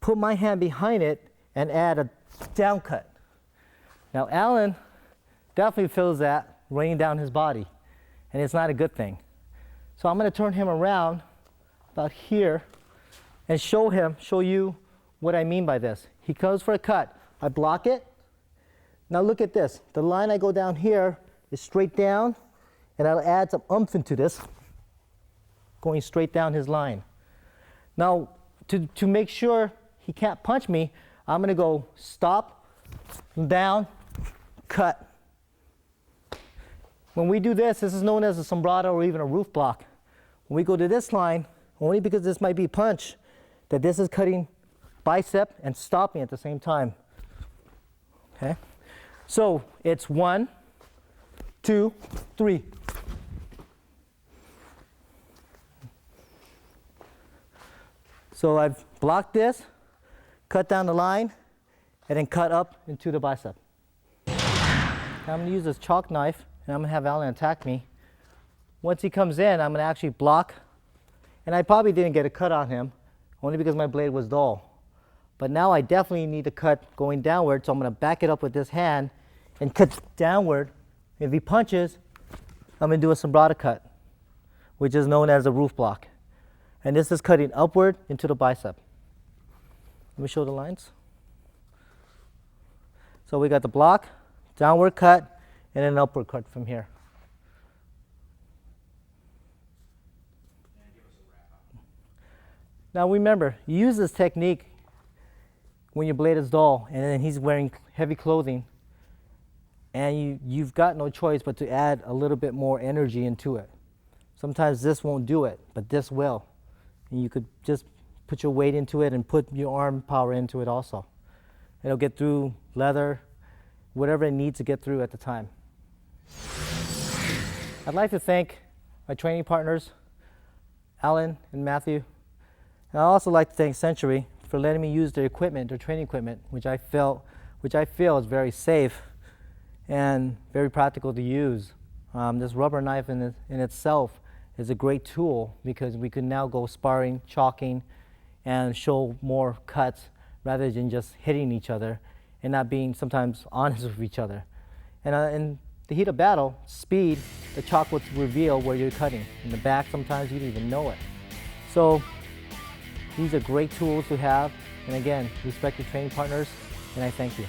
put my hand behind it and add a down cut. Now Alan definitely feels that raining down his body, and it's not a good thing. So I'm going to turn him around about here and show you what I mean by this. He goes for a cut. I block it. Now look at this. The line I go down here is straight down, and I'll add some oomph into this, going straight down his line. Now, to make sure he can't punch me, I'm going to go stop, down, cut. When we do this, this is known as a sombrado or even a roof block. When we go to this line, only because this might be punch, that this is cutting bicep and stopping at the same time. Okay? So it's 1, 2, 3. So I've blocked this, cut down the line, and then cut up into the bicep. Now I'm going to use this chalk knife, and I'm going to have Alan attack me. Once he comes in, I'm going to actually block, and I probably didn't get a cut on him, only because my blade was dull. But now I definitely need to cut going downward, so I'm going to back it up with this hand and cut downward. If he punches, I'm going to do a sombrado cut, which is known as a roof block. And this is cutting upward into the bicep. Let me show the lines. So we got the block, downward cut, and an upward cut from here. Now remember, you use this technique when your blade is dull and then he's wearing heavy clothing, and you've got no choice but to add a little bit more energy into it. Sometimes this won't do it, but this will. And you could just put your weight into it and put your arm power into it also. It'll get through leather, whatever it needs to get through at the time. I'd like to thank my training partners, Alan and Matthew. And I'd also like to thank Century for letting me use their equipment, their training equipment, which I feel is very safe and very practical to use. This rubber knife in itself is a great tool because we can now go sparring, chalking, and show more cuts rather than just hitting each other and not being sometimes honest with each other. And in the heat of battle, speed, the chalk will reveal where you're cutting. In the back, sometimes you don't even know it. So these are great tools to have. And again, respect your training partners, and I thank you.